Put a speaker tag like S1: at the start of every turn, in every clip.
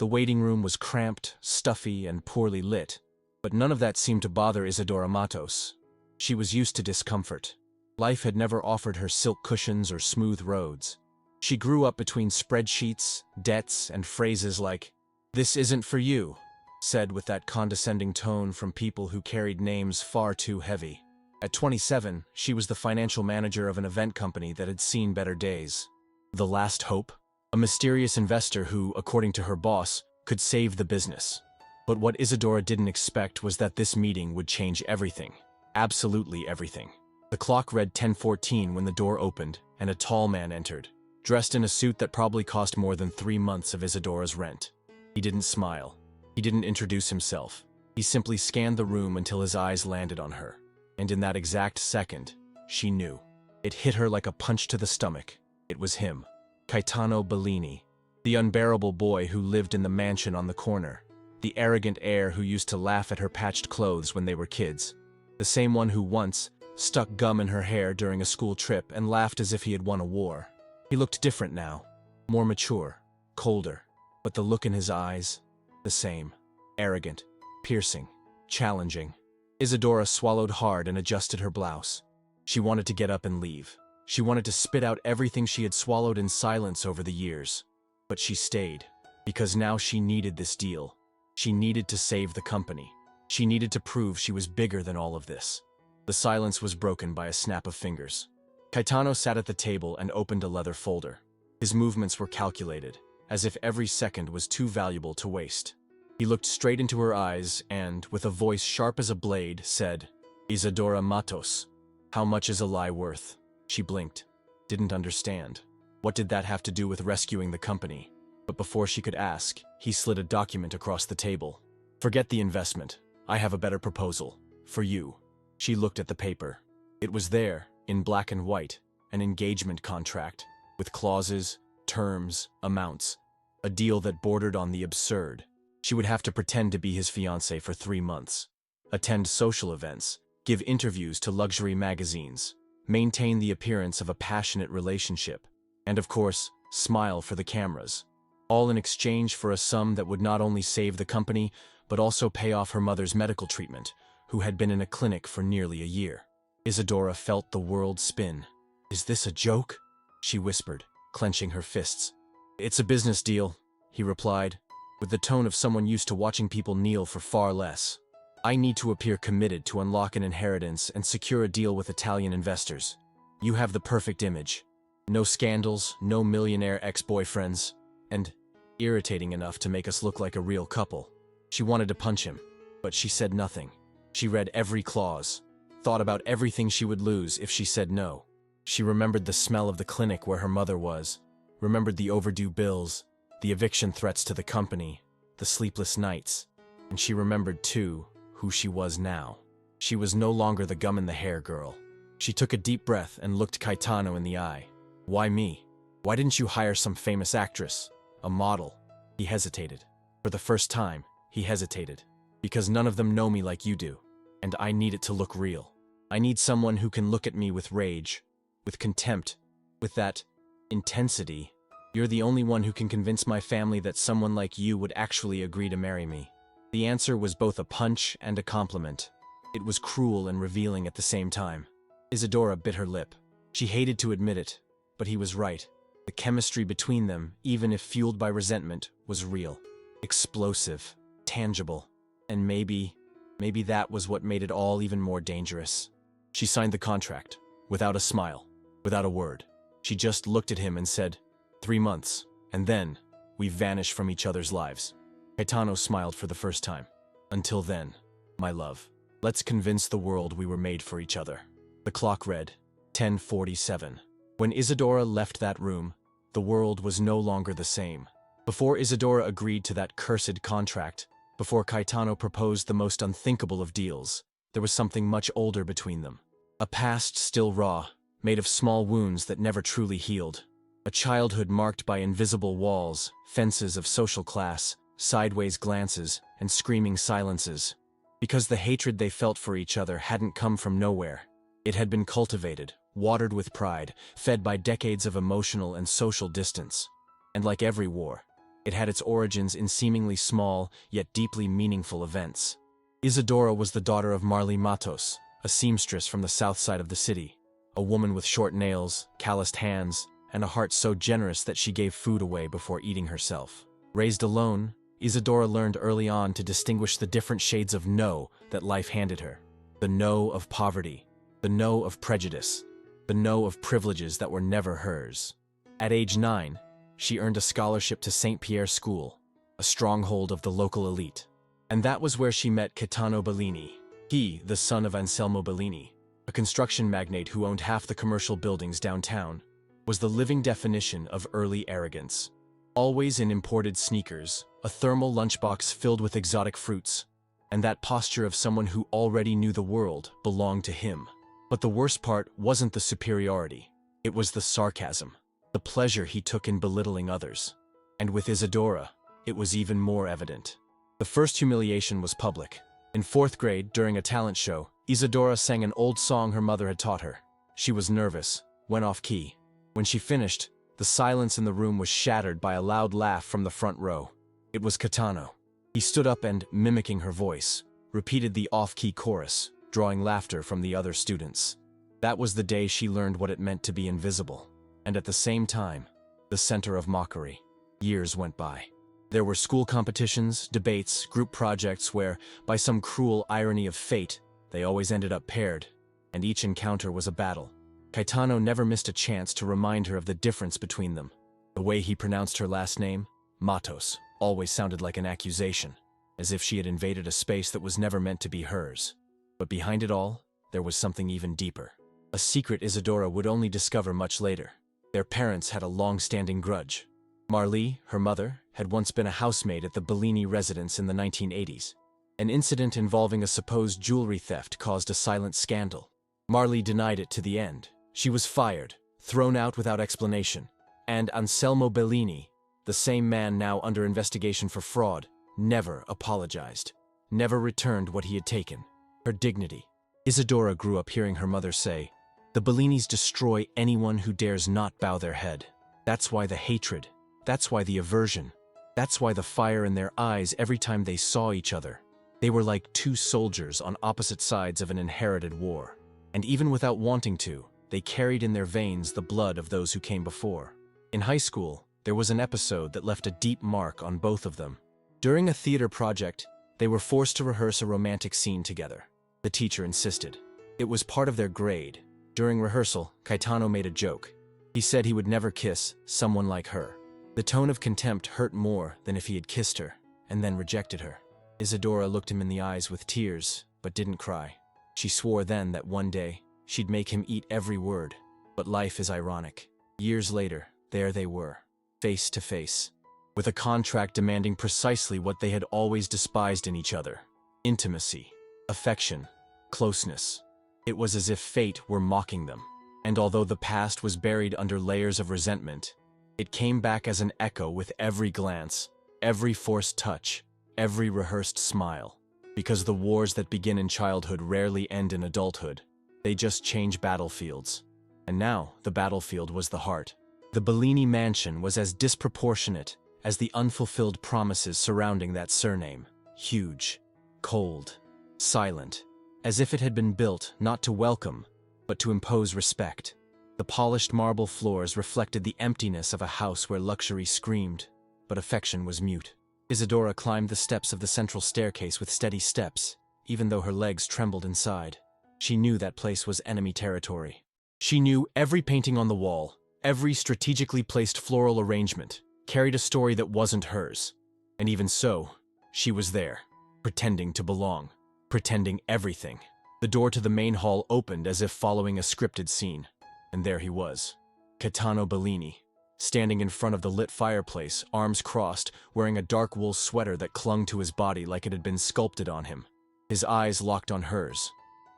S1: The waiting room was cramped, stuffy, and poorly lit, but none of that seemed to bother Isadora Matos. She was used to discomfort. Life had never offered her silk cushions or smooth roads. She grew up between spreadsheets, debts, and phrases like, "This isn't for you," said with that condescending tone from people who carried names far too heavy. At 27, she was the financial manager of an event company that had seen better days. The last hope? A mysterious investor who, according to her boss, could save the business. But what Isadora didn't expect was that this meeting would change everything. Absolutely everything. The clock read 10:14 when the door opened, and a tall man entered, dressed in a suit that probably cost more than 3 months of Isadora's rent. He didn't smile. He didn't introduce himself. He simply scanned the room until his eyes landed on her. And in that exact second, she knew. It hit her like a punch to the stomach. It was him, Gaetano Bellini, the unbearable boy who lived in the mansion on the corner, the arrogant heir who used to laugh at her patched clothes when they were kids, the same one who once stuck gum in her hair during a school trip and laughed as if he had won a war. He looked different now, more mature, colder, but the look in his eyes, the same, arrogant, piercing, challenging. Isadora swallowed hard and adjusted her blouse. She wanted to get up and leave. She wanted to spit out everything she had swallowed in silence over the years. But she stayed, because now she needed this deal. She needed to save the company. She needed to prove she was bigger than all of this. The silence was broken by a snap of fingers. Gaetano sat at the table and opened a leather folder. His movements were calculated, as if every second was too valuable to waste. He looked straight into her eyes and, with a voice sharp as a blade, said, "Isadora Matos, how much is a lie worth?" She blinked, didn't understand. What did that have to do with rescuing the company? But before she could ask, he slid a document across the table. "Forget the investment. I have a better proposal. For you." She looked at the paper. It was there, in black and white, an engagement contract, with clauses, terms, amounts. A deal that bordered on the absurd. She would have to pretend to be his fiancé for 3 months, attend social events, give interviews to luxury magazines, maintain the appearance of a passionate relationship, and of course, smile for the cameras, all in exchange for a sum that would not only save the company, but also pay off her mother's medical treatment, who had been in a clinic for nearly a year. Isadora felt the world spin. "Is this a joke?" she whispered, clenching her fists. "It's a business deal," he replied, with the tone of someone used to watching people kneel for far less. "I need to appear committed to unlock an inheritance and secure a deal with Italian investors. You have the perfect image. No scandals, no millionaire ex-boyfriends, and irritating enough to make us look like a real couple." She wanted to punch him, but she said nothing. She read every clause, thought about everything she would lose if she said no. She remembered the smell of the clinic where her mother was, remembered the overdue bills, the eviction threats to the company, the sleepless nights, and she remembered, too, who she was now. She was no longer the gum-in-the-hair girl. She took a deep breath and looked Gaetano in the eye. "Why me? Why didn't you hire some famous actress? A model?" He hesitated. For the first time, he hesitated. "Because none of them know me like you do, and I need it to look real. I need someone who can look at me with rage, with contempt, with that intensity. You're the only one who can convince my family that someone like you would actually agree to marry me." The answer was both a punch and a compliment. It was cruel and revealing at the same time. Isadora bit her lip. She hated to admit it, but he was right. The chemistry between them, even if fueled by resentment, was real, explosive, tangible, and maybe that was what made it all even more dangerous. She signed the contract, without a smile, without a word. She just looked at him and said, 3 months, and then we vanish from each other's lives." Gaetano smiled for the first time. "Until then, my love, let's convince the world we were made for each other." The clock read 10:47. When Isadora left that room, the world was no longer the same. Before Isadora agreed to that cursed contract, before Gaetano proposed the most unthinkable of deals, there was something much older between them. A past still raw, made of small wounds that never truly healed. A childhood marked by invisible walls, fences of social class, sideways glances, and screaming silences. Because the hatred they felt for each other hadn't come from nowhere. It had been cultivated, watered with pride, fed by decades of emotional and social distance. And like every war, It had its origins in seemingly small, yet deeply meaningful events. Isadora was the daughter of Marley Matos, a seamstress from the south side of the city, a woman with short nails, calloused hands, and a heart so generous that she gave food away before eating herself. Raised alone, Isadora learned early on to distinguish the different shades of no that life handed her. The no of poverty, the no of prejudice, the no of privileges that were never hers. At age 9, she earned a scholarship to St. Pierre School, a stronghold of the local elite. And that was where she met Gaetano Bellini. He, the son of Anselmo Bellini, a construction magnate who owned half the commercial buildings downtown, was the living definition of early arrogance. Always in imported sneakers, a thermal lunchbox filled with exotic fruits, and that posture of someone who already knew the world belonged to him. But the worst part wasn't the superiority. It was the sarcasm, the pleasure he took in belittling others. And with Isadora, it was even more evident. The first humiliation was public. In 4th grade, during a talent show, Isadora sang an old song her mother had taught her. She was nervous, went off key. When she finished, the silence in the room was shattered by a loud laugh from the front row. It was Gaetano. He stood up and, mimicking her voice, repeated the off-key chorus, drawing laughter from the other students. That was the day she learned what it meant to be invisible, and at the same time, the center of mockery. Years went by. There were school competitions, debates, group projects where, by some cruel irony of fate, they always ended up paired, and each encounter was a battle. Gaetano never missed a chance to remind her of the difference between them. The way he pronounced her last name, Matos, always sounded like an accusation, as if she had invaded a space that was never meant to be hers. But behind it all, there was something even deeper. A secret Isadora would only discover much later. Their parents had a long-standing grudge. Marley, her mother, had once been a housemaid at the Bellini residence in the 1980s. An incident involving a supposed jewelry theft caused a silent scandal. Marley denied it to the end. She was fired, thrown out without explanation. And Anselmo Bellini, the same man now under investigation for fraud, never apologized, never returned what he had taken, her dignity. Isadora grew up hearing her mother say, "The Bellinis destroy anyone who dares not bow their head. That's why the hatred, that's why the aversion, that's why the fire in their eyes every time they saw each other. They were like two soldiers on opposite sides of an inherited war. And even without wanting to, they carried in their veins the blood of those who came before." In high school, there was an episode that left a deep mark on both of them. During a theater project, they were forced to rehearse a romantic scene together. The teacher insisted. It was part of their grade. During rehearsal, Gaetano made a joke. He said he would never kiss someone like her. The tone of contempt hurt more than if he had kissed her, and then rejected her. Isadora looked him in the eyes with tears, but didn't cry. She swore then that one day, she'd make him eat every word. But life is ironic. Years later, there they were, face to face, with a contract demanding precisely what they had always despised in each other: intimacy, affection, closeness. It was as if fate were mocking them. And although the past was buried under layers of resentment, it came back as an echo with every glance, every forced touch, every rehearsed smile. Because the wars that begin in childhood rarely end in adulthood. They just change battlefields. And now, the battlefield was the heart. The Bellini mansion was as disproportionate as the unfulfilled promises surrounding that surname. Huge, cold, silent, as if it had been built not to welcome, but to impose respect. The polished marble floors reflected the emptiness of a house where luxury screamed, but affection was mute. Isadora climbed the steps of the central staircase with steady steps, even though her legs trembled inside. She knew that place was enemy territory. She knew every painting on the wall, every strategically placed floral arrangement, carried a story that wasn't hers. And even so, she was there, pretending to belong, pretending everything. The door to the main hall opened as if following a scripted scene. And there he was, Gaetano Bellini, standing in front of the lit fireplace, arms crossed, wearing a dark wool sweater that clung to his body like it had been sculpted on him. His eyes locked on hers.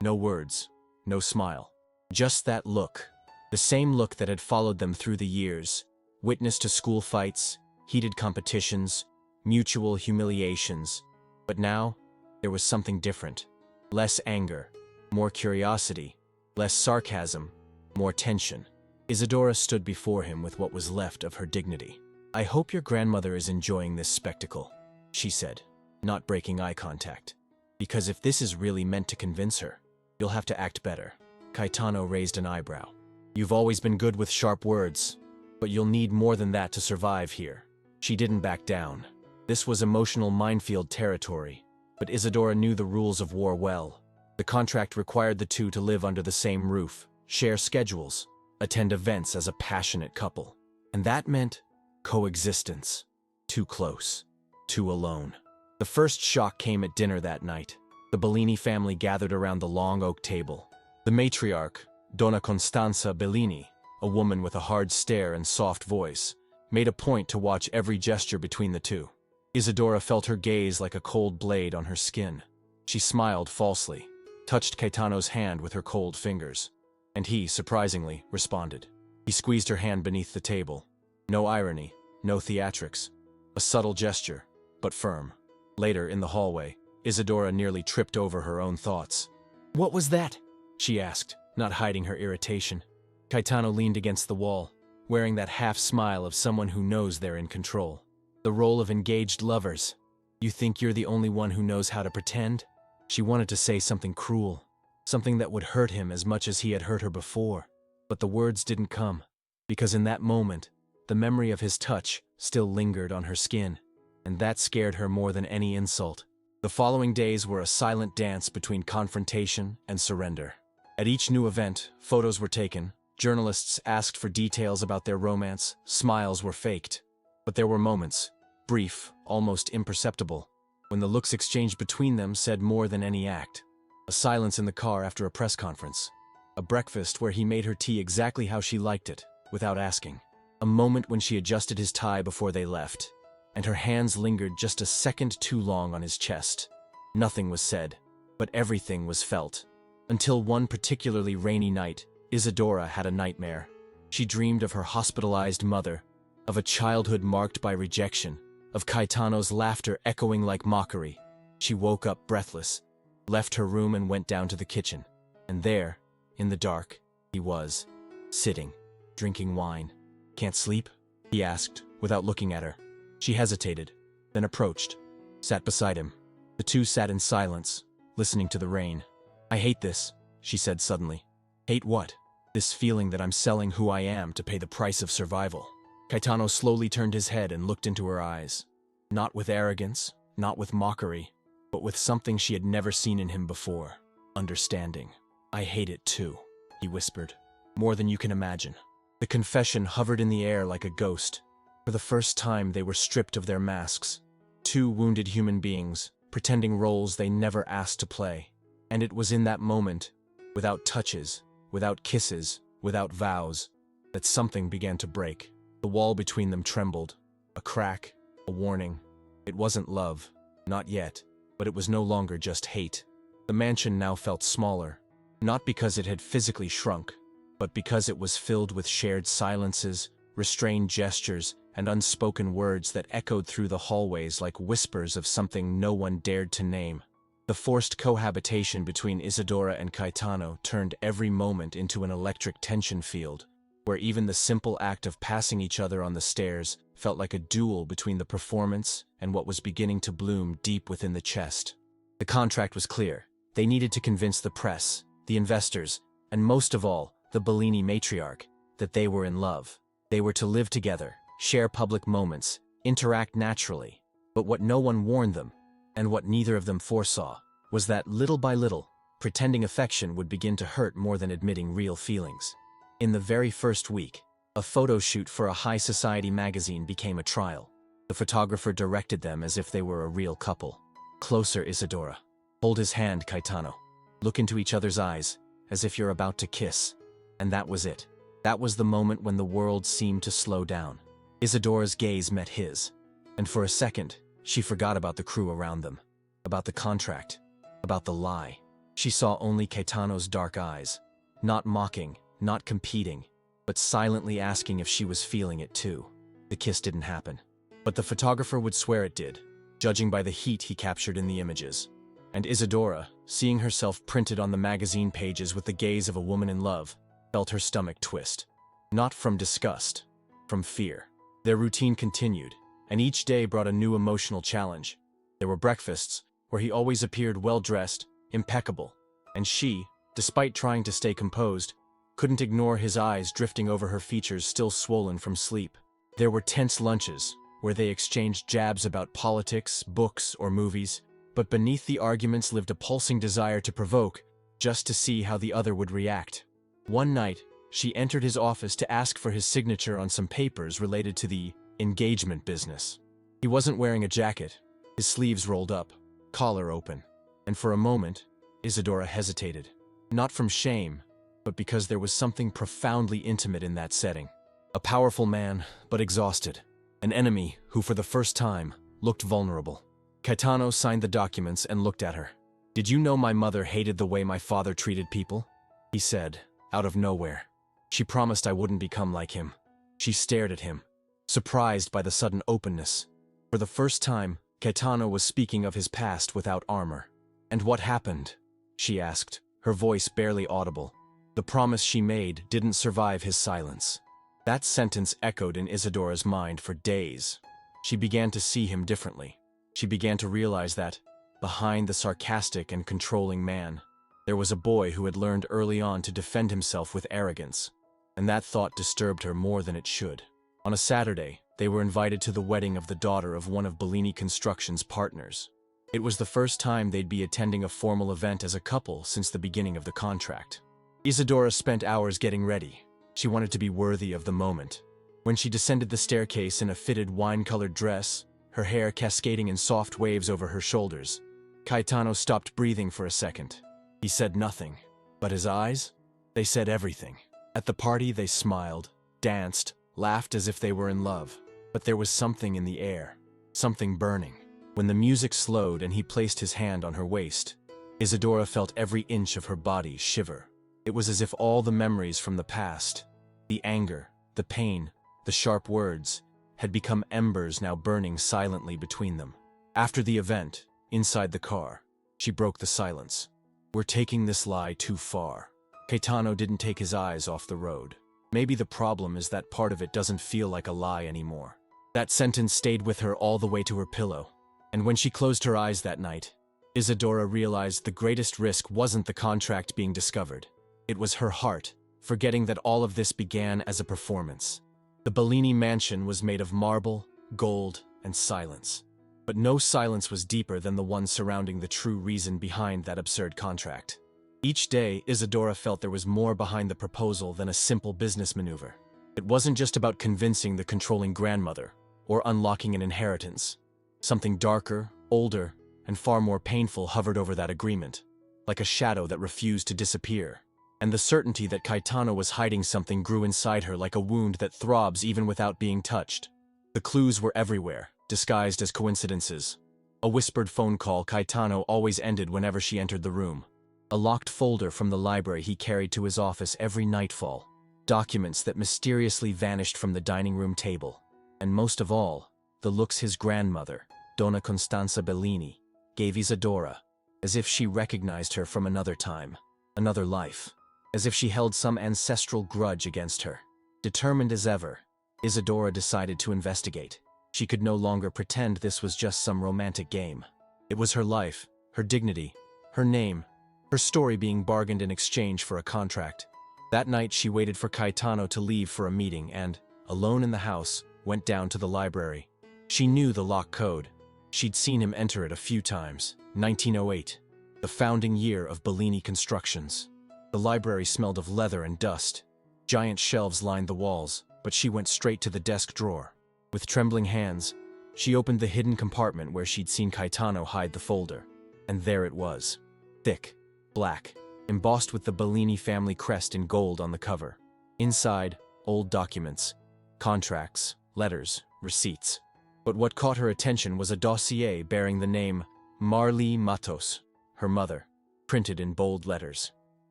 S1: No words, no smile. Just that look. The same look that had followed them through the years, witness to school fights, heated competitions, mutual humiliations. But now, there was something different. Less anger, more curiosity, less sarcasm, more tension. Isadora stood before him with what was left of her dignity. "I hope your grandmother is enjoying this spectacle," she said, not breaking eye contact. "Because if this is really meant to convince her, you'll have to act better." Caetano raised an eyebrow. "You've always been good with sharp words, but you'll need more than that to survive here." She didn't back down. This was emotional minefield territory, but Isadora knew the rules of war well. The contract required the two to live under the same roof, share schedules, attend events as a passionate couple. And that meant coexistence. Too close. Too alone. The first shock came at dinner that night. The Bellini family gathered around the long oak table. The matriarch, Donna Costanza Bellini, a woman with a hard stare and soft voice, made a point to watch every gesture between the two. Isadora felt her gaze like a cold blade on her skin. She smiled falsely, touched Caetano's hand with her cold fingers, and he, surprisingly, responded. He squeezed her hand beneath the table. No irony, no theatrics. A subtle gesture, but firm. Later, in the hallway, Isadora nearly tripped over her own thoughts. "What was that?" she asked, not hiding her irritation. Caetano leaned against the wall, wearing that half-smile of someone who knows they're in control. "The role of engaged lovers. You think you're the only one who knows how to pretend?" She wanted to say something cruel, something that would hurt him as much as he had hurt her before, but the words didn't come, because in that moment, the memory of his touch still lingered on her skin, and that scared her more than any insult. The following days were a silent dance between confrontation and surrender. At each new event, photos were taken, journalists asked for details about their romance, smiles were faked. But there were moments, brief, almost imperceptible, when the looks exchanged between them said more than any act. A silence in the car after a press conference. A breakfast where he made her tea exactly how she liked it, without asking. A moment when she adjusted his tie before they left, and her hands lingered just a second too long on his chest. Nothing was said, but everything was felt. Until one particularly rainy night, Isadora had a nightmare. She dreamed of her hospitalized mother, of a childhood marked by rejection, of Caetano's laughter echoing like mockery. She woke up breathless, left her room and went down to the kitchen. And there, in the dark, he was, sitting, drinking wine. "Can't sleep?" he asked, without looking at her. She hesitated, then approached, sat beside him. The two sat in silence, listening to the rain. "I hate this," she said suddenly. "Hate what?" "This feeling that I'm selling who I am to pay the price of survival." Caetano slowly turned his head and looked into her eyes. Not with arrogance, not with mockery, but with something she had never seen in him before. Understanding. "I hate it too," he whispered. "More than you can imagine." The confession hovered in the air like a ghost. For the first time, they were stripped of their masks. Two wounded human beings, pretending roles they never asked to play. And it was in that moment, without touches, without kisses, without vows, that something began to break. The wall between them trembled. A crack, a warning. It wasn't love, not yet, but it was no longer just hate. The mansion now felt smaller, not because it had physically shrunk, but because it was filled with shared silences, restrained gestures, and unspoken words that echoed through the hallways like whispers of something no one dared to name. The forced cohabitation between Isadora and Caetano turned every moment into an electric tension field, where even the simple act of passing each other on the stairs felt like a duel between the performance and what was beginning to bloom deep within the chest. The contract was clear. They needed to convince the press, the investors, and most of all, the Bellini matriarch, that they were in love. They were to live together, share public moments, interact naturally. But what no one warned them, and what neither of them foresaw, was that little by little, pretending affection would begin to hurt more than admitting real feelings. In the very first week, a photo shoot for a high society magazine became a trial. The photographer directed them as if they were a real couple. "Closer, Isadora. Hold his hand, Caetano. Look into each other's eyes, as if you're about to kiss." And that was it. That was the moment when the world seemed to slow down. Isadora's gaze met his, and for a second, she forgot about the crew around them, about the contract, about the lie. She saw only Caetano's dark eyes, not mocking, not competing, but silently asking if she was feeling it too. The kiss didn't happen, but the photographer would swear it did, judging by the heat he captured in the images. And Isadora, seeing herself printed on the magazine pages with the gaze of a woman in love, felt her stomach twist. Not from disgust, from fear. Their routine continued, and each day brought a new emotional challenge. There were breakfasts, where he always appeared well-dressed, impeccable, and she, despite trying to stay composed, couldn't ignore his eyes drifting over her features still swollen from sleep. There were tense lunches, where they exchanged jabs about politics, books, or movies, but beneath the arguments lived a pulsing desire to provoke, just to see how the other would react. One night, she entered his office to ask for his signature on some papers related to the engagement business. He wasn't wearing a jacket, his sleeves rolled up, collar open, and for a moment, Isadora hesitated. Not from shame, but because there was something profoundly intimate in that setting. A powerful man, but exhausted. An enemy who, for the first time, looked vulnerable. Caetano signed the documents and looked at her. "Did you know my mother hated the way my father treated people?" he said, out of nowhere. She promised I wouldn't become like him. She stared at him, surprised by the sudden openness. For the first time, Caetano was speaking of his past without armor. "And what happened?" she asked, her voice barely audible. The promise she made didn't survive his silence. That sentence echoed in Isadora's mind for days. She began to see him differently. She began to realize that, behind the sarcastic and controlling man, there was a boy who had learned early on to defend himself with arrogance. And that thought disturbed her more than it should. On a Saturday, they were invited to the wedding of the daughter of one of Bellini Construction's partners. It was the first time they'd be attending a formal event as a couple since the beginning of the contract. Isadora spent hours getting ready. She wanted to be worthy of the moment. When she descended the staircase in a fitted wine-colored dress, her hair cascading in soft waves over her shoulders, Caetano stopped breathing for a second. He said nothing, but his eyes? They said everything. At the party, they smiled, danced, laughed as if they were in love. But there was something in the air, something burning. When the music slowed and he placed his hand on her waist, Isadora felt every inch of her body shiver. It was as if all the memories from the past, the anger, the pain, the sharp words, had become embers now burning silently between them. After the event, inside the car, she broke the silence. "We're taking this lie too far." Caetano didn't take his eyes off the road. Maybe the problem is that part of it doesn't feel like a lie anymore. That sentence stayed with her all the way to her pillow. And when she closed her eyes that night, Isadora realized the greatest risk wasn't the contract being discovered. It was her heart, forgetting that all of this began as a performance. The Bellini mansion was made of marble, gold, and silence. But no silence was deeper than the one surrounding the true reason behind that absurd contract. Each day, Isadora felt there was more behind the proposal than a simple business maneuver. It wasn't just about convincing the controlling grandmother, or unlocking an inheritance. Something darker, older, and far more painful hovered over that agreement, like a shadow that refused to disappear. And the certainty that Caetano was hiding something grew inside her like a wound that throbs even without being touched. The clues were everywhere, disguised as coincidences. A whispered phone call Caetano always ended whenever she entered the room. A locked folder from the library he carried to his office every nightfall. Documents that mysteriously vanished from the dining room table. And most of all, the looks his grandmother, Donna Costanza Bellini, gave Isadora, as if she recognized her from another time, another life. As if she held some ancestral grudge against her. Determined as ever, Isadora decided to investigate. She could no longer pretend this was just some romantic game. It was her life, her dignity, her name, her story being bargained in exchange for a contract. That night she waited for Caetano to leave for a meeting and, alone in the house, went down to the library. She knew the lock code. She'd seen him enter it a few times. 1908, the founding year of Bellini Constructions. The library smelled of leather and dust. Giant shelves lined the walls, but she went straight to the desk drawer. With trembling hands, she opened the hidden compartment where she'd seen Caetano hide the folder. And there it was. Thick, black, embossed with the Bellini family crest in gold on the cover. Inside, old documents, contracts, letters, receipts. But what caught her attention was a dossier bearing the name Marli Matos, her mother, printed in bold letters.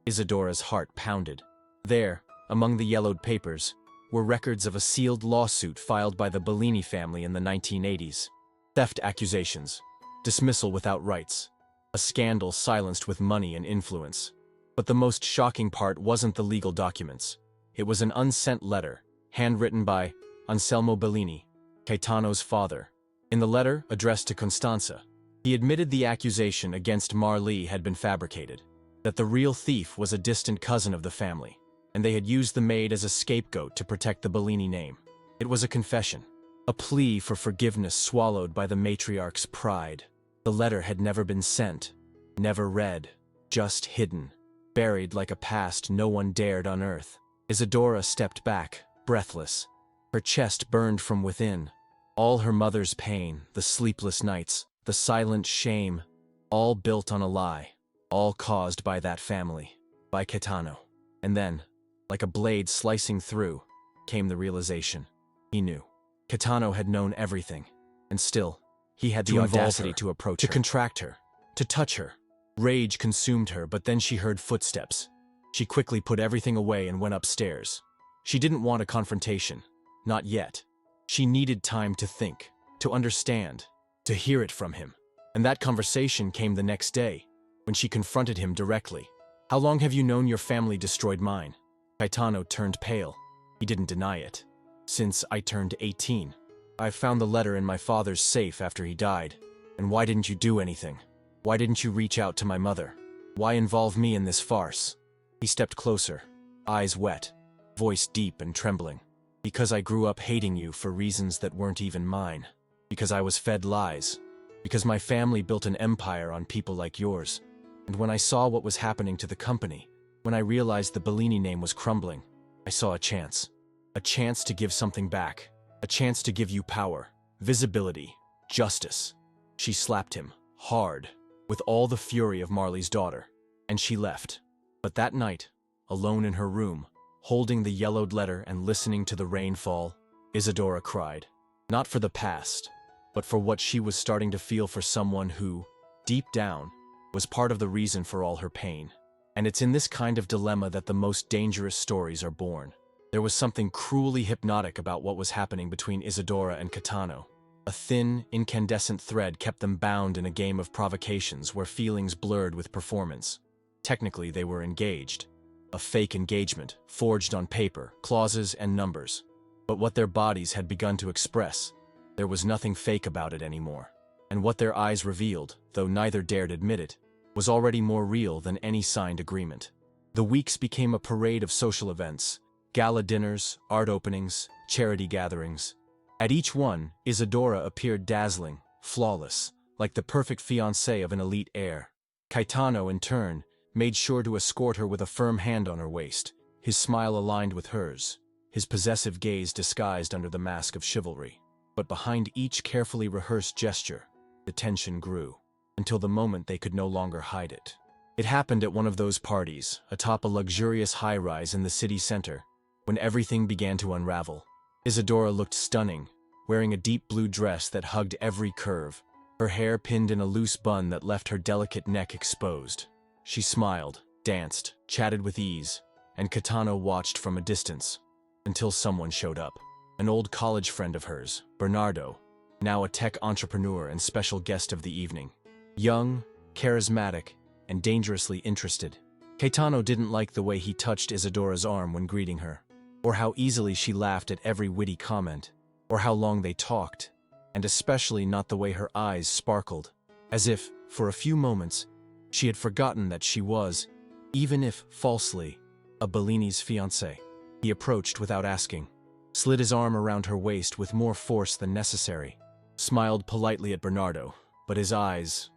S1: Isadora's heart pounded. There, among the yellowed papers, were records of a sealed lawsuit filed by the Bellini family in the 1980s. Theft accusations, dismissal without rights, a scandal silenced with money and influence. But the most shocking part wasn't the legal documents. It was an unsent letter, handwritten by Anselmo Bellini, Gaetano's father. In the letter addressed to Constanza, he admitted the accusation against Marlee had been fabricated, that the real thief was a distant cousin of the family, and they had used the maid as a scapegoat to protect the Bellini name. It was a confession, a plea for forgiveness swallowed by the matriarch's pride. The letter had never been sent, never read, just hidden, buried like a past no one dared unearth. Isidora stepped back, breathless. Her chest burned from within. All her mother's pain, the sleepless nights, the silent shame, all built on a lie, all caused by that family, by Gaetano. And then, like a blade slicing through, came the realization. He knew. Gaetano had known everything, and still, he had the audacity to approach her, to contract her, to touch her. Rage consumed her, but then she heard footsteps. She quickly put everything away and went upstairs. She didn't want a confrontation. Not yet. She needed time to think, to understand, to hear it from him. And that conversation came the next day, when she confronted him directly. "How long have you known your family destroyed mine?" Gaetano turned pale. He didn't deny it. "Since I turned 18. I found the letter in my father's safe after he died. And why didn't you do anything? Why didn't you reach out to my mother? Why involve me in this farce?" He stepped closer, eyes wet, voice deep and trembling. "Because I grew up hating you for reasons that weren't even mine. Because I was fed lies. Because my family built an empire on people like yours. And when I saw what was happening to the company, when I realized the Bellini name was crumbling, I saw a chance. A chance to give something back. A chance to give you power, visibility, justice." She slapped him, hard, with all the fury of Marlee's daughter, and she left. But that night, alone in her room, holding the yellowed letter and listening to the rain fall, Isidora cried. Not for the past, but for what she was starting to feel for someone who, deep down, was part of the reason for all her pain. And it's in this kind of dilemma that the most dangerous stories are born. There was something cruelly hypnotic about what was happening between Isidora and Gaetano. A thin, incandescent thread kept them bound in a game of provocations where feelings blurred with performance. Technically, they were engaged. A fake engagement, forged on paper, clauses and numbers. But what their bodies had begun to express, there was nothing fake about it anymore. And what their eyes revealed, though neither dared admit it, was already more real than any signed agreement. The weeks became a parade of social events, gala dinners, art openings, charity gatherings. At each one, Isidora appeared dazzling, flawless, like the perfect fiancée of an elite heir. Gaetano, in turn, made sure to escort her with a firm hand on her waist, his smile aligned with hers, his possessive gaze disguised under the mask of chivalry. But behind each carefully rehearsed gesture, the tension grew, until the moment they could no longer hide it. It happened at one of those parties, atop a luxurious high-rise in the city center, when everything began to unravel. Isidora looked stunning, wearing a deep blue dress that hugged every curve, her hair pinned in a loose bun that left her delicate neck exposed. She smiled, danced, chatted with ease, and Gaetano watched from a distance, until someone showed up. An old college friend of hers, Bernardo, now a tech entrepreneur and special guest of the evening. Young, charismatic, and dangerously interested. Gaetano didn't like the way he touched Isidora's arm when greeting her, or how easily she laughed at every witty comment, or how long they talked, and especially not the way her eyes sparkled, as if, for a few moments, she had forgotten that she was, even if falsely, a Bellini's fiancé. He approached without asking, slid his arm around her waist with more force than necessary, smiled politely at Bernardo, but his eyes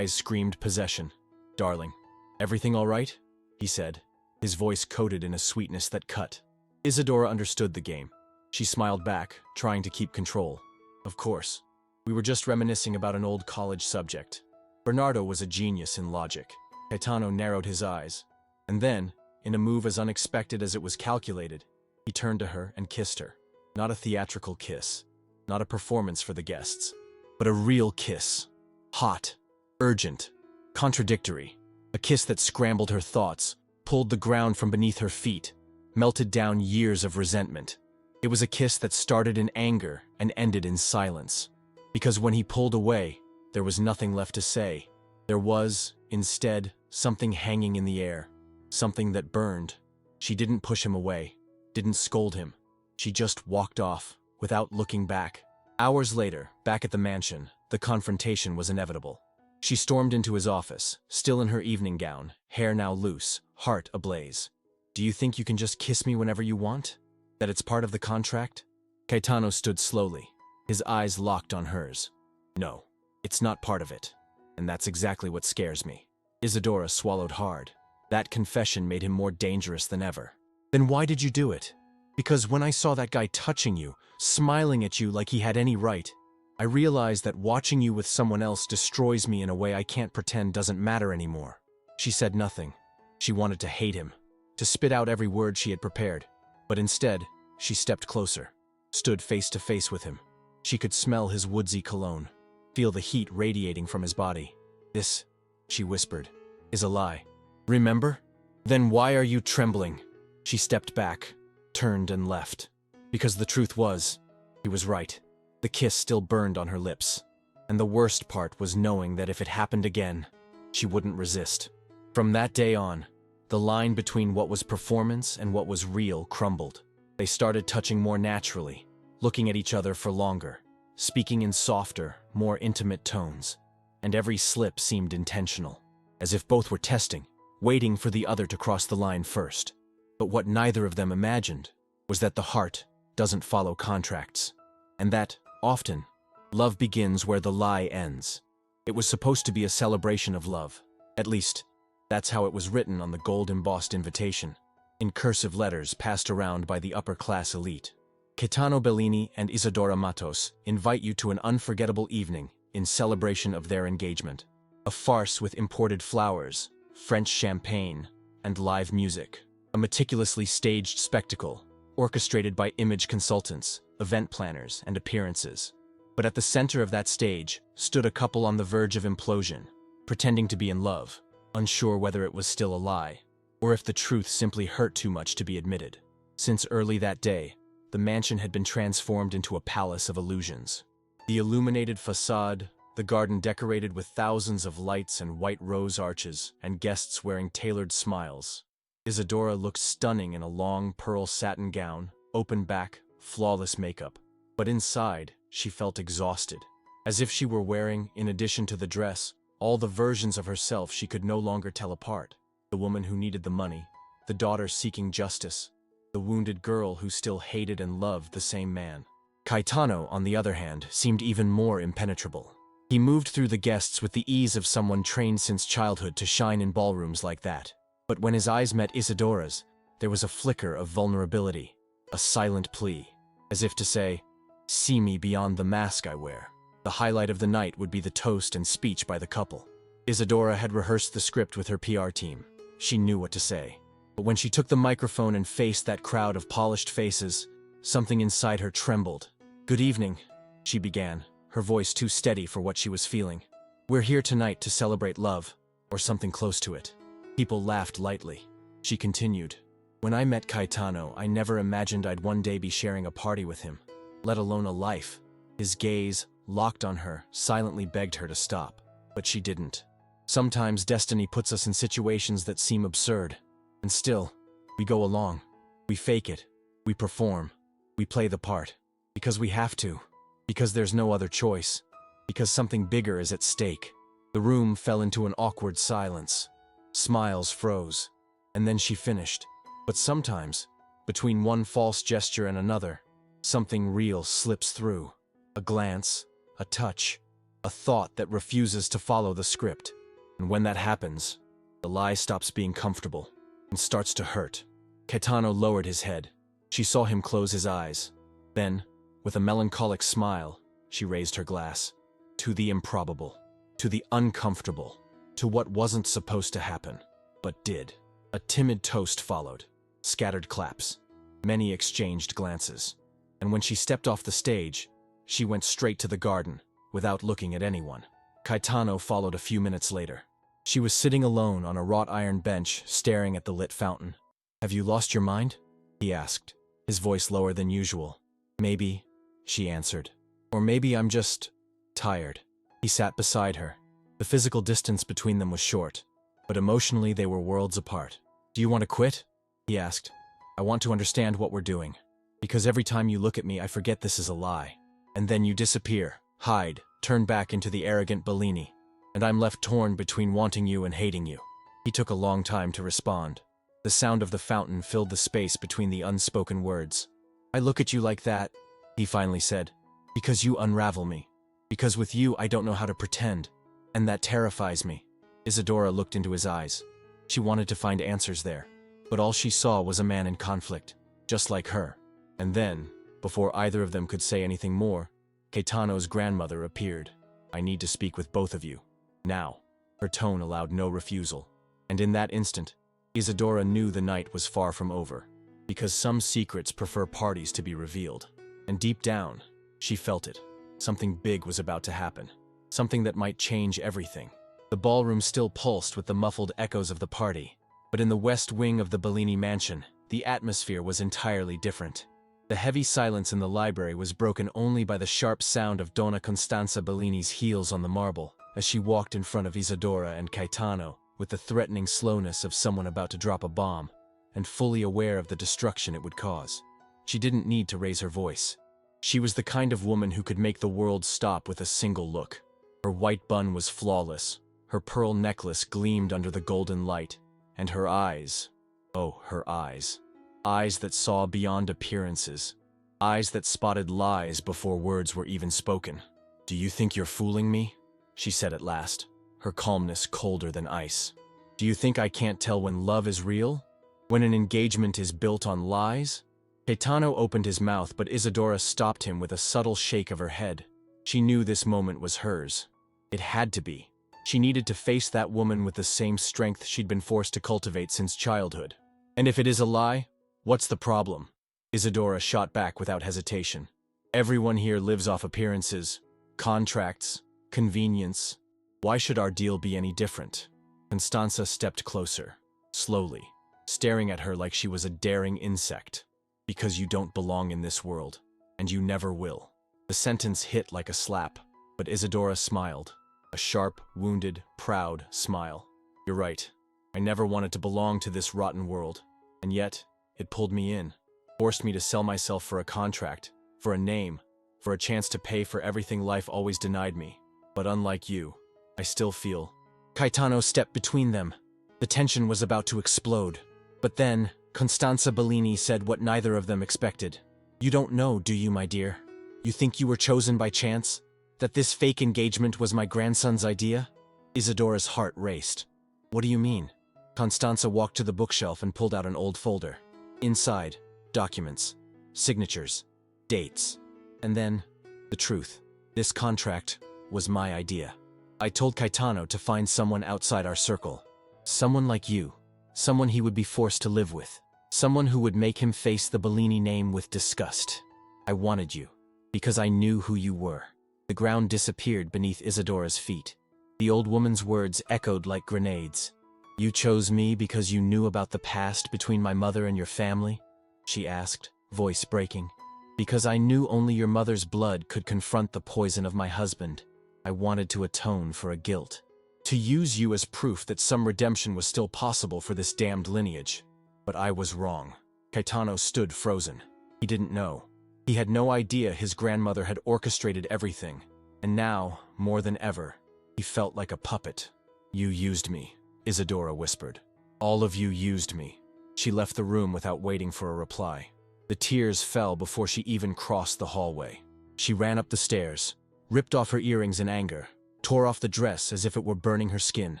S1: screamed possession. "Darling, everything all right?" he said, his voice coated in a sweetness that cut. Isidora understood the game. She smiled back, trying to keep control. "Of course. We were just reminiscing about an old college subject." Bernardo was a genius in logic. Gaetano narrowed his eyes, and then, in a move as unexpected as it was calculated, he turned to her and kissed her. Not a theatrical kiss, not a performance for the guests, but a real kiss. Hot, urgent, contradictory. A kiss that scrambled her thoughts, pulled the ground from beneath her feet, melted down years of resentment. It was a kiss that started in anger and ended in silence. Because when he pulled away, there was nothing left to say. There was, instead, something hanging in the air, something that burned. She didn't push him away, didn't scold him, She just walked off, without looking back. Hours later, back at the mansion, the confrontation was inevitable. She stormed into his office, still in her evening gown, hair now loose, heart ablaze. "Do you think you can just kiss me whenever you want? That it's part of the contract?" Caetano stood slowly, his eyes locked on hers. "No, it's not part of it. And that's exactly what scares me." Isadora swallowed hard. That confession made him more dangerous than ever. "Then why did you do it?" "Because when I saw that guy touching you, smiling at you like he had any right, I realized that watching you with someone else destroys me in a way I can't pretend doesn't matter anymore." She said nothing. She wanted to hate him, to spit out every word she had prepared. But instead, she stepped closer, stood face to face with him. She could smell his woodsy cologne, feel the heat radiating from his body. "This," she whispered, "is a lie. Remember? Then why are you trembling?" She stepped back, turned and left. Because the truth was, he was right. The kiss still burned on her lips. And the worst part was knowing that if it happened again, she wouldn't resist. From that day on, the line between what was performance and what was real crumbled. They started touching more naturally, looking at each other for longer, speaking in softer, more intimate tones. And every slip seemed intentional, as if both were testing, waiting for the other to cross the line first. But what neither of them imagined was that the heart doesn't follow contracts, and that, often, love begins where the lie ends. It was supposed to be a celebration of love. At least, that's how it was written on the gold-embossed invitation, in cursive letters passed around by the upper-class elite. Caetano Bellini and Isadora Matos invite you to an unforgettable evening in celebration of their engagement. A farce with imported flowers, French champagne, and live music. A meticulously staged spectacle, orchestrated by image consultants, event planners, and appearances. But at the center of that stage stood a couple on the verge of implosion, pretending to be in love, unsure whether it was still a lie, or if the truth simply hurt too much to be admitted. Since early that day, the mansion had been transformed into a palace of illusions. The illuminated facade, the garden decorated with thousands of lights and white rose arches, and guests wearing tailored smiles. Isadora looked stunning in a long pearl satin gown, open back, flawless makeup. But inside, she felt exhausted, as if she were wearing, in addition to the dress, all the versions of herself she could no longer tell apart. The woman who needed the money, the daughter seeking justice, the wounded girl who still hated and loved the same man. Caetano, on the other hand, seemed even more impenetrable. He moved through the guests with the ease of someone trained since childhood to shine in ballrooms like that. But when his eyes met Isadora's, there was a flicker of vulnerability, a silent plea, as if to say, "See me beyond the mask I wear." The highlight of the night would be the toast and speech by the couple. Isadora had rehearsed the script with her PR team. She knew what to say. But when she took the microphone and faced that crowd of polished faces, something inside her trembled. "Good evening," she began, her voice too steady for what she was feeling. "We're here tonight to celebrate love, or something close to it." People laughed lightly. She continued, "When I met Caetano, I never imagined I'd one day be sharing a party with him, let alone a life." His gaze, locked on her, silently begged her to stop. But she didn't. Sometimes destiny puts us in situations that seem absurd. And still, we go along. We fake it. We perform. We play the part. Because we have to. Because there's no other choice. Because something bigger is at stake. The room fell into an awkward silence. Smiles froze. And then she finished. But sometimes, between one false gesture and another, something real slips through. A glance, a touch, a thought that refuses to follow the script. And when that happens, the lie stops being comfortable and starts to hurt. Caetano lowered his head. She saw him close his eyes. Then, with a melancholic smile, she raised her glass. To the improbable, to the uncomfortable, to what wasn't supposed to happen, but did. A timid toast followed. Scattered claps. Many exchanged glances. And when she stepped off the stage, she went straight to the garden, without looking at anyone. Caetano followed a few minutes later. She was sitting alone on a wrought iron bench, staring at the lit fountain. "Have you lost your mind?" he asked, his voice lower than usual. "Maybe," she answered. "Or maybe I'm just tired." He sat beside her. The physical distance between them was short, but emotionally they were worlds apart. "Do you want to quit?" he asked. "I want to understand what we're doing." Because every time you look at me, I forget this is a lie. And then you disappear, hide, turn back into the arrogant Bellini. And I'm left torn between wanting you and hating you. He took a long time to respond. The sound of the fountain filled the space between the unspoken words. I look at you like that, he finally said, because you unravel me. Because with you, I don't know how to pretend. And that terrifies me. Isadora looked into his eyes. She wanted to find answers there. But all she saw was a man in conflict, just like her. And then, before either of them could say anything more, Caetano's grandmother appeared. I need to speak with both of you. Now. Her tone allowed no refusal. And in that instant, Isadora knew the night was far from over. Because some secrets prefer parties to be revealed. And deep down, she felt it. Something big was about to happen. Something that might change everything. The ballroom still pulsed with the muffled echoes of the party. But in the west wing of the Bellini mansion, the atmosphere was entirely different. The heavy silence in the library was broken only by the sharp sound of Donna Constanza Bellini's heels on the marble, as she walked in front of Isadora and Caetano, with the threatening slowness of someone about to drop a bomb, and fully aware of the destruction it would cause. She didn't need to raise her voice. She was the kind of woman who could make the world stop with a single look. Her white bun was flawless, her pearl necklace gleamed under the golden light, and her eyes, oh, her eyes. Eyes that saw beyond appearances. Eyes that spotted lies before words were even spoken. Do you think you're fooling me? She said at last, her calmness colder than ice. Do you think I can't tell when love is real? When an engagement is built on lies? Caetano opened his mouth, but Isadora stopped him with a subtle shake of her head. She knew this moment was hers. It had to be. She needed to face that woman with the same strength she'd been forced to cultivate since childhood. And if it is a lie, what's the problem? Isadora shot back without hesitation. Everyone here lives off appearances, contracts, convenience. Why should our deal be any different? Constanza stepped closer, slowly, staring at her like she was a daring insect. Because you don't belong in this world, and you never will. The sentence hit like a slap, but Isadora smiled. A sharp, wounded, proud smile. You're right. I never wanted to belong to this rotten world. And yet, it pulled me in. Forced me to sell myself for a contract, for a name, for a chance to pay for everything life always denied me. But unlike you, I still feel. Caetano stepped between them. The tension was about to explode. But then, Constanza Bellini said what neither of them expected. You don't know, do you, my dear? You think you were chosen by chance? That this fake engagement was my grandson's idea? Isadora's heart raced. What do you mean? Constanza walked to the bookshelf and pulled out an old folder. Inside, documents, signatures, dates. And then, the truth. This contract was my idea. I told Caetano to find someone outside our circle. Someone like you. Someone he would be forced to live with. Someone who would make him face the Bellini name with disgust. I wanted you, because I knew who you were. The ground disappeared beneath Isadora's feet. The old woman's words echoed like grenades. You chose me because you knew about the past between my mother and your family? She asked, voice breaking. Because I knew only your mother's blood could confront the poison of my husband. I wanted to atone for a guilt. To use you as proof that some redemption was still possible for this damned lineage. But I was wrong. Caetano stood frozen. He didn't know. He had no idea his grandmother had orchestrated everything. And now, more than ever, he felt like a puppet. You used me, Isadora whispered. All of you used me. She left the room without waiting for a reply. The tears fell before she even crossed the hallway. She ran up the stairs, ripped off her earrings in anger, tore off the dress as if it were burning her skin.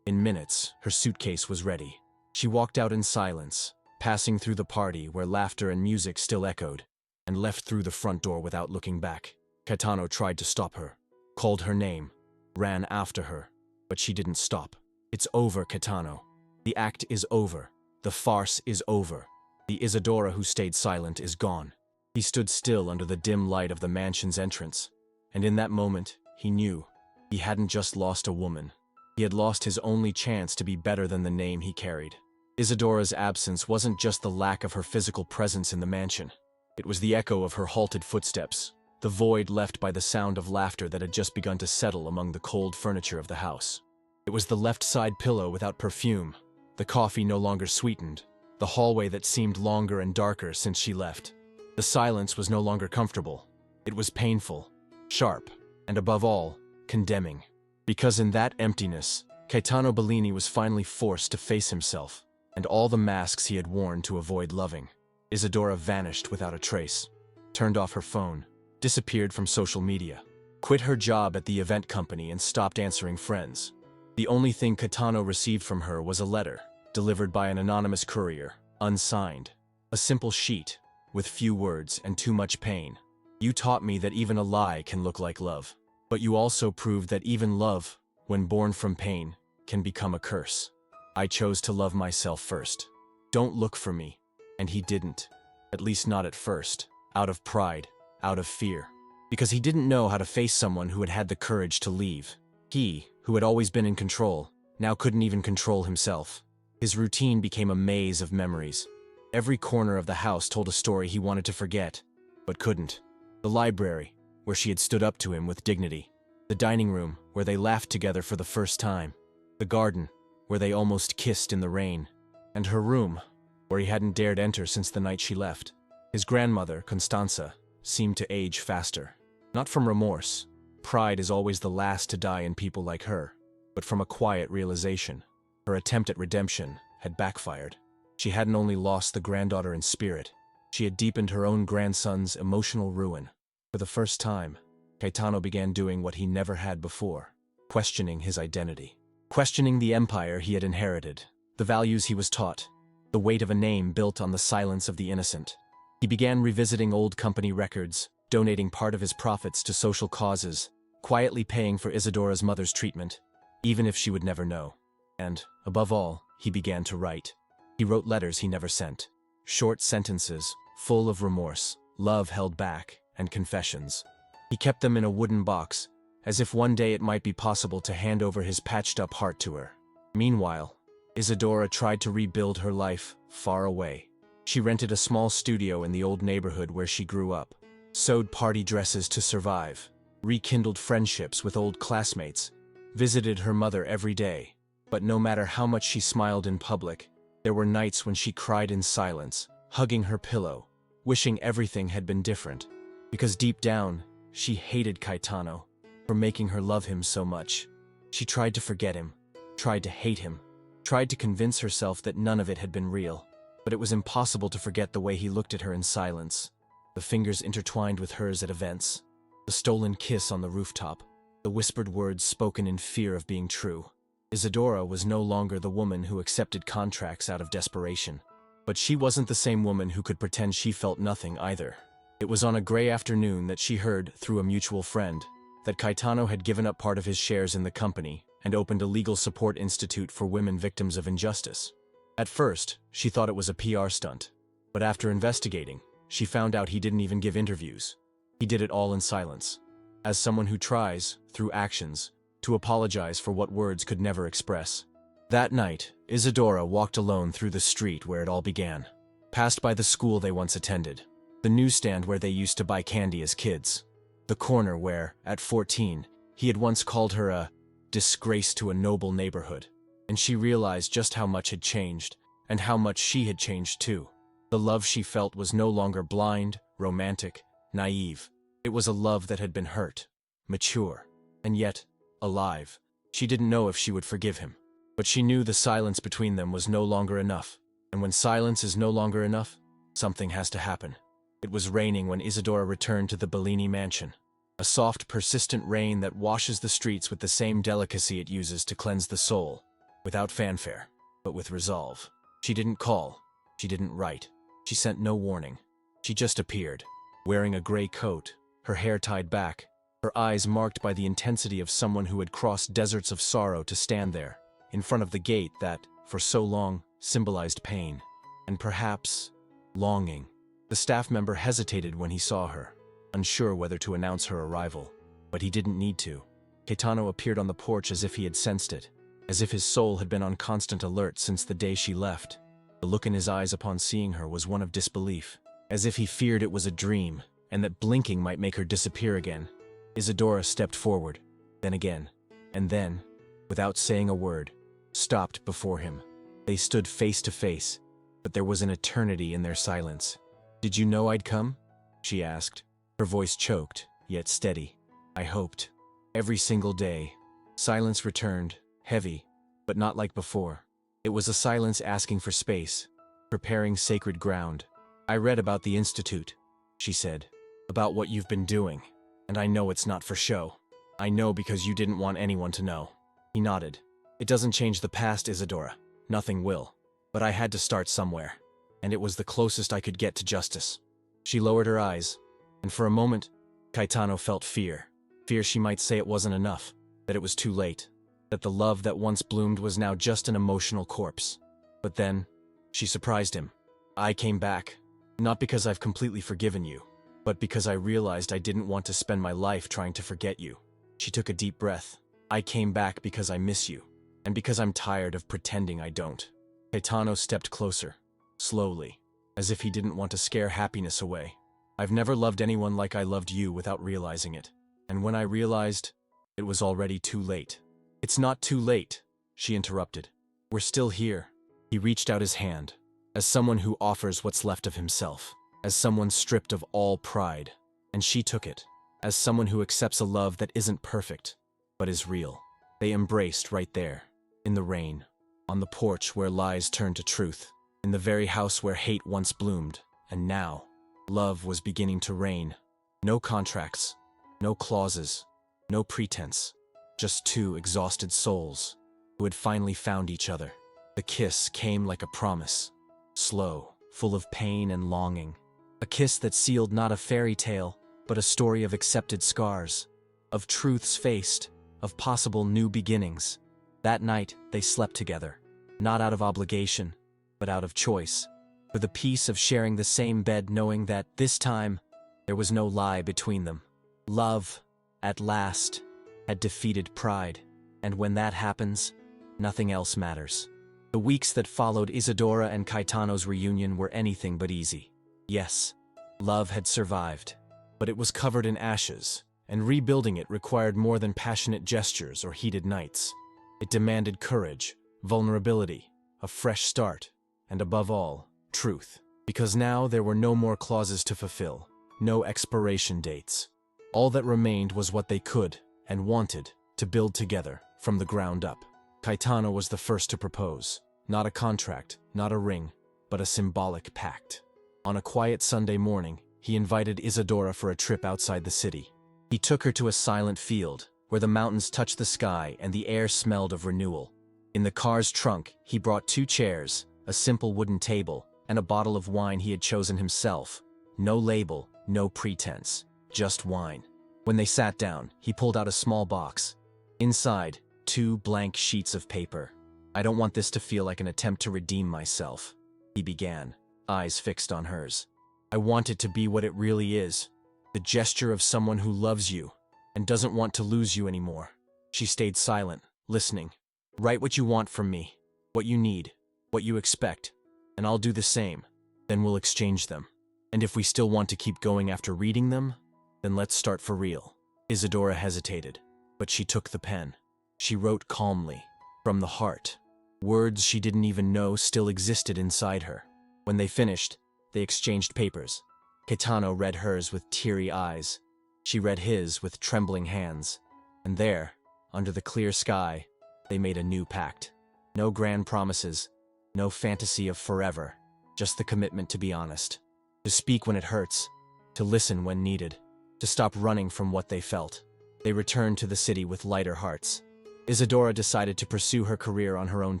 S1: In minutes, her suitcase was ready. She walked out in silence, passing through the party where laughter and music still echoed, and left through the front door without looking back. Caetano tried to stop her, called her name, ran after her, but she didn't stop. It's over, Caetano. The act is over. The farce is over. The Isadora who stayed silent is gone. He stood still under the dim light of the mansion's entrance, and in that moment, he knew. He hadn't just lost a woman. He had lost his only chance to be better than the name he carried. Isadora's absence wasn't just the lack of her physical presence in the mansion. It was the echo of her halted footsteps, the void left by the sound of laughter that had just begun to settle among the cold furniture of the house. It was the left side pillow without perfume, the coffee no longer sweetened, the hallway that seemed longer and darker since she left. The silence was no longer comfortable. It was painful, sharp, and above all, condemning. Because in that emptiness, Gaetano Bellini was finally forced to face himself and all the masks he had worn to avoid loving. Isadora vanished without a trace, turned off her phone, disappeared from social media, quit her job at the event company and stopped answering friends. The only thing Gaetano received from her was a letter, delivered by an anonymous courier, unsigned. A simple sheet, with few words and too much pain. You taught me that even a lie can look like love. But you also proved that even love, when born from pain, can become a curse. I chose to love myself first. Don't look for me. And he didn't. At least not at first. Out of pride, out of fear. Because he didn't know how to face someone who had had the courage to leave. He, who had always been in control, now couldn't even control himself. His routine became a maze of memories. Every corner of the house told a story he wanted to forget, but couldn't. The library, where she had stood up to him with dignity. The dining room, where they laughed together for the first time. The garden, where they almost kissed in the rain. And her room, where he hadn't dared enter since the night she left. His grandmother, Constanza, seemed to age faster. Not from remorse. Pride is always the last to die in people like her. But from a quiet realization. Her attempt at redemption had backfired. She hadn't only lost the granddaughter in spirit, she had deepened her own grandson's emotional ruin. For the first time, Gaetano began doing what he never had before, questioning his identity. Questioning the empire he had inherited, the values he was taught, the weight of a name built on the silence of the innocent. He began revisiting old company records, donating part of his profits to social causes, quietly paying for Isadora's mother's treatment, even if she would never know. And, above all, he began to write. He wrote letters he never sent. Short sentences, full of remorse, love held back, and confessions. He kept them in a wooden box, as if one day it might be possible to hand over his patched-up heart to her. Meanwhile, Isadora tried to rebuild her life far away. She rented a small studio in the old neighborhood where she grew up, sewed party dresses to survive, rekindled friendships with old classmates, visited her mother every day. But no matter how much she smiled in public, there were nights when she cried in silence, hugging her pillow, wishing everything had been different. Because deep down, she hated Gaetano for making her love him so much. She tried to forget him, tried to hate him, tried to convince herself that none of it had been real. But it was impossible to forget the way he looked at her in silence, the fingers intertwined with hers at events, the stolen kiss on the rooftop, the whispered words spoken in fear of being true. Isadora was no longer the woman who accepted contracts out of desperation. But she wasn't the same woman who could pretend she felt nothing either. It was on a gray afternoon that she heard, through a mutual friend, that Gaetano had given up part of his shares in the company and opened a legal support institute for women victims of injustice. At first, she thought it was a PR stunt. But after investigating, she found out he didn't even give interviews. He did it all in silence. As someone who tries, through actions, to apologize for what words could never express. That night, Isadora walked alone through the street where it all began. Passed by the school they once attended, the newsstand where they used to buy candy as kids, the corner where, at 14, he had once called her a disgrace to a noble neighborhood. And she realized just how much had changed, and how much she had changed too. The love she felt was no longer blind, romantic, naive. It was a love that had been hurt, mature, and yet alive. She didn't know if she would forgive him. But she knew the silence between them was no longer enough. And when silence is no longer enough, something has to happen. It was raining when Isadora returned to the Bellini mansion. A soft, persistent rain that washes the streets with the same delicacy it uses to cleanse the soul. Without fanfare, but with resolve. She didn't call. She didn't write. She sent no warning. She just appeared, wearing a gray coat, her hair tied back, her eyes marked by the intensity of someone who had crossed deserts of sorrow to stand there, in front of the gate that, for so long, symbolized pain, and perhaps longing. The staff member hesitated when he saw her, unsure whether to announce her arrival. But he didn't need to. Gaetano appeared on the porch as if he had sensed it, as if his soul had been on constant alert since the day she left. The look in his eyes upon seeing her was one of disbelief, as if he feared it was a dream, and that blinking might make her disappear again. Isadora stepped forward, then again, and then, without saying a word, stopped before him. They stood face to face, but there was an eternity in their silence. Did you know I'd come? She asked, her voice choked, yet steady. I hoped. Every single day. Silence returned, heavy, but not like before. It was a silence asking for space, preparing sacred ground. I read about the Institute, she said, about what you've been doing, and I know it's not for show. I know because you didn't want anyone to know. He nodded. It doesn't change the past, Isadora. Nothing will. But I had to start somewhere, and it was the closest I could get to justice. She lowered her eyes, and for a moment, Caetano felt fear. Fear she might say it wasn't enough, that it was too late, that the love that once bloomed was now just an emotional corpse. But then, she surprised him. I came back, not because I've completely forgiven you, but because I realized I didn't want to spend my life trying to forget you. She took a deep breath. I came back because I miss you, and because I'm tired of pretending I don't. Caetano stepped closer, slowly, as if he didn't want to scare happiness away. I've never loved anyone like I loved you without realizing it. And when I realized, it was already too late. It's not too late, she interrupted. We're still here. He reached out his hand, as someone who offers what's left of himself, as someone stripped of all pride. And she took it, as someone who accepts a love that isn't perfect, but is real. They embraced right there, in the rain, on the porch where lies turned to truth, in the very house where hate once bloomed, and now, love was beginning to reign. No contracts, no clauses, no pretense, just two exhausted souls who had finally found each other. The kiss came like a promise, slow, full of pain and longing. A kiss that sealed not a fairy tale, but a story of accepted scars, of truths faced, of possible new beginnings. That night, they slept together, not out of obligation, but out of choice, for the peace of sharing the same bed, knowing that, this time, there was no lie between them. Love, at last, had defeated pride, and when that happens, nothing else matters. The weeks that followed Isadora and Caetano's reunion were anything but easy. Yes, love had survived, but it was covered in ashes, and rebuilding it required more than passionate gestures or heated nights. It demanded courage, vulnerability, a fresh start, and above all, truth. Because now there were no more clauses to fulfill, no expiration dates. All that remained was what they could, and wanted, to build together, from the ground up. Caetano was the first to propose. Not a contract, not a ring, but a symbolic pact. On a quiet Sunday morning, he invited Isadora for a trip outside the city. He took her to a silent field, where the mountains touched the sky and the air smelled of renewal. In the car's trunk, he brought 2 chairs, a simple wooden table, and a bottle of wine he had chosen himself. No label, no pretense, just wine. When they sat down, he pulled out a small box. Inside, 2 blank sheets of paper. I don't want this to feel like an attempt to redeem myself, he began, eyes fixed on hers. I want it to be what it really is, the gesture of someone who loves you and doesn't want to lose you anymore. She stayed silent, listening. Write what you want from me, what you need, what you expect, and I'll do the same. Then we'll exchange them. And if we still want to keep going after reading them, then let's start for real. Isadora hesitated, but she took the pen. She wrote calmly, from the heart. Words she didn't even know still existed inside her. When they finished, they exchanged papers. Caetano read hers with teary eyes. She read his with trembling hands. And there, under the clear sky, they made a new pact. No grand promises, no fantasy of forever, just the commitment to be honest. To speak when it hurts, to listen when needed, to stop running from what they felt. They returned to the city with lighter hearts. Isadora decided to pursue her career on her own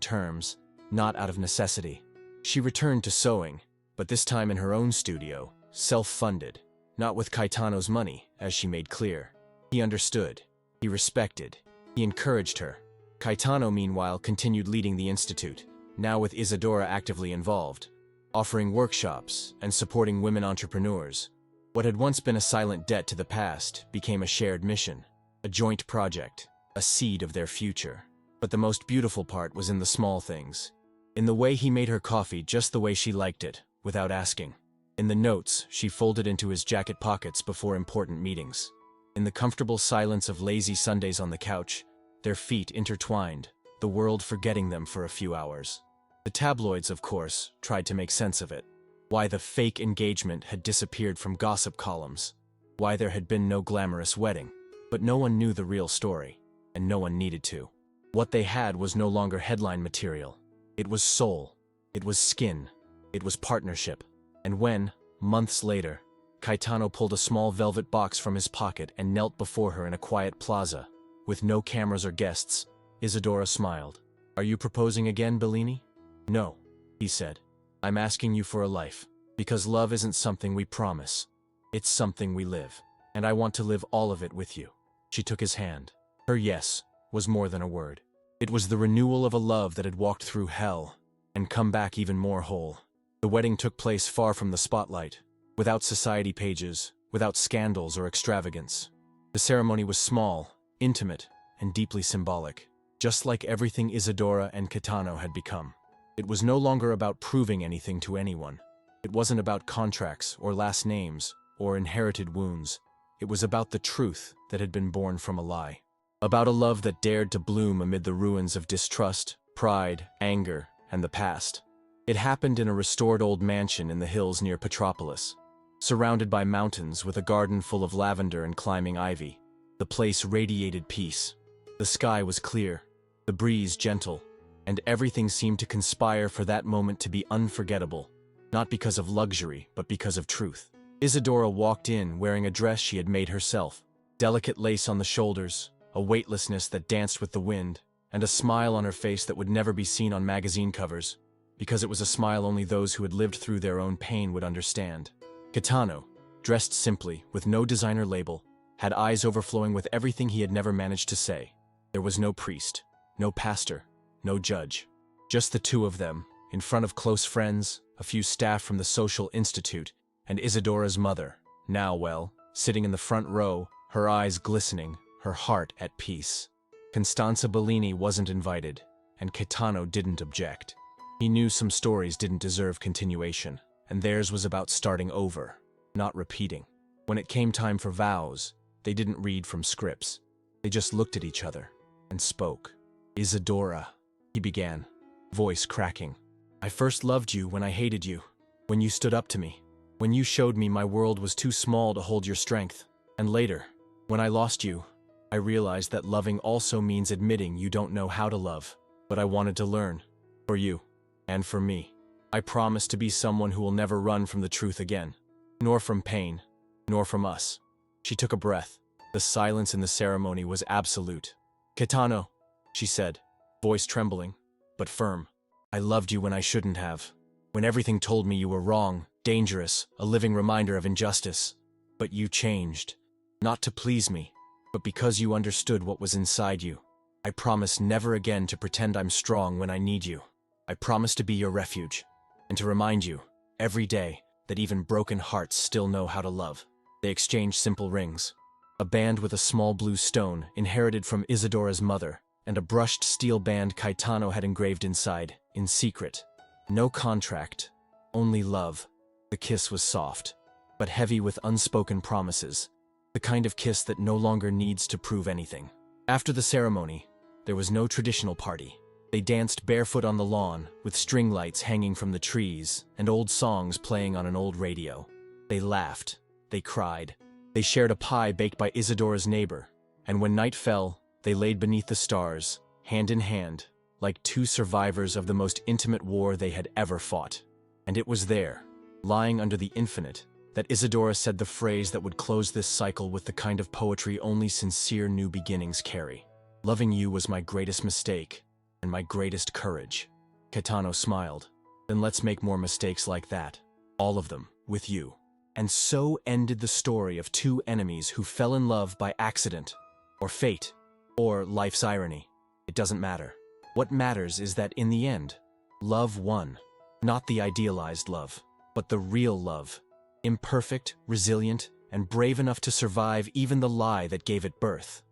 S1: terms, not out of necessity. She returned to sewing, but this time in her own studio, self-funded, not with Caetano's money, as she made clear. He understood, he respected, he encouraged her. Caetano, meanwhile, continued leading the institute, now with Isadora actively involved, offering workshops and supporting women entrepreneurs. What had once been a silent debt to the past became a shared mission, a joint project, a seed of their future. But the most beautiful part was in the small things. In the way he made her coffee just the way she liked it, without asking. In the notes she folded into his jacket pockets before important meetings. In the comfortable silence of lazy Sundays on the couch, their feet intertwined, the world forgetting them for a few hours. The tabloids, of course, tried to make sense of it. Why the fake engagement had disappeared from gossip columns. Why there had been no glamorous wedding. But no one knew the real story, and no one needed to. What they had was no longer headline material. It was soul. It was skin. It was partnership. And when, months later, Caetano pulled a small velvet box from his pocket and knelt before her in a quiet plaza, with no cameras or guests, Isadora smiled. "Are you proposing again, Bellini?" "No," he said. "I'm asking you for a life, because love isn't something we promise. It's something we live, and I want to live all of it with you." She took his hand. Her yes was more than a word. It was the renewal of a love that had walked through hell and come back even more whole. The wedding took place far from the spotlight, without society pages, without scandals or extravagance. The ceremony was small, intimate, and deeply symbolic, just like everything Isadora and Caetano had become. It was no longer about proving anything to anyone. It wasn't about contracts or last names or inherited wounds. It was about the truth that had been born from a lie. About a love that dared to bloom amid the ruins of distrust, pride, anger, and the past. It happened in a restored old mansion in the hills near Petropolis. Surrounded by mountains with a garden full of lavender and climbing ivy, the place radiated peace. The sky was clear, the breeze gentle, and everything seemed to conspire for that moment to be unforgettable, not because of luxury, but because of truth. Isadora walked in wearing a dress she had made herself, delicate lace on the shoulders, a weightlessness that danced with the wind, and a smile on her face that would never be seen on magazine covers, because it was a smile only those who had lived through their own pain would understand. Caetano, dressed simply, with no designer label, had eyes overflowing with everything he had never managed to say. There was no priest, no pastor, no judge. Just the two of them, in front of close friends, a few staff from the Social Institute, and Isadora's mother, now, well, sitting in the front row, her eyes glistening, her heart at peace. Constanza Bellini wasn't invited, and Caetano didn't object. He knew some stories didn't deserve continuation, and theirs was about starting over, not repeating. When it came time for vows, they didn't read from scripts. They just looked at each other and spoke. "Isadora," he began, voice cracking. "I first loved you when I hated you, when you stood up to me, when you showed me my world was too small to hold your strength. And later, when I lost you, I realized that loving also means admitting you don't know how to love. But I wanted to learn. For you. And for me. I promise to be someone who will never run from the truth again. Nor from pain. Nor from us." She took a breath. The silence in the ceremony was absolute. "Caetano," she said, voice trembling, but firm. "I loved you when I shouldn't have. When everything told me you were wrong, dangerous, a living reminder of injustice. But you changed. Not to please me, but because you understood what was inside you. I promise never again to pretend I'm strong when I need you. I promise to be your refuge, and to remind you, every day, that even broken hearts still know how to love." They exchanged simple rings. A band with a small blue stone, inherited from Isadora's mother, and a brushed steel band Caetano had engraved inside, in secret. No contract, only love. The kiss was soft, but heavy with unspoken promises. The kind of kiss that no longer needs to prove anything. After the ceremony, there was no traditional party. They danced barefoot on the lawn, with string lights hanging from the trees, and old songs playing on an old radio. They laughed. They cried. They shared a pie baked by Isadora's neighbor, and when night fell, they laid beneath the stars, hand in hand, like two survivors of the most intimate war they had ever fought. And it was there, lying under the infinite, that Isadora said the phrase that would close this cycle with the kind of poetry only sincere new beginnings carry. "Loving you was my greatest mistake, and my greatest courage." Caetano smiled. "Then let's make more mistakes like that. All of them, with you." And so ended the story of two enemies who fell in love by accident, or fate, or life's irony. It doesn't matter. What matters is that in the end, love won. Not the idealized love, but the real love. Imperfect, resilient, and brave enough to survive even the lie that gave it birth.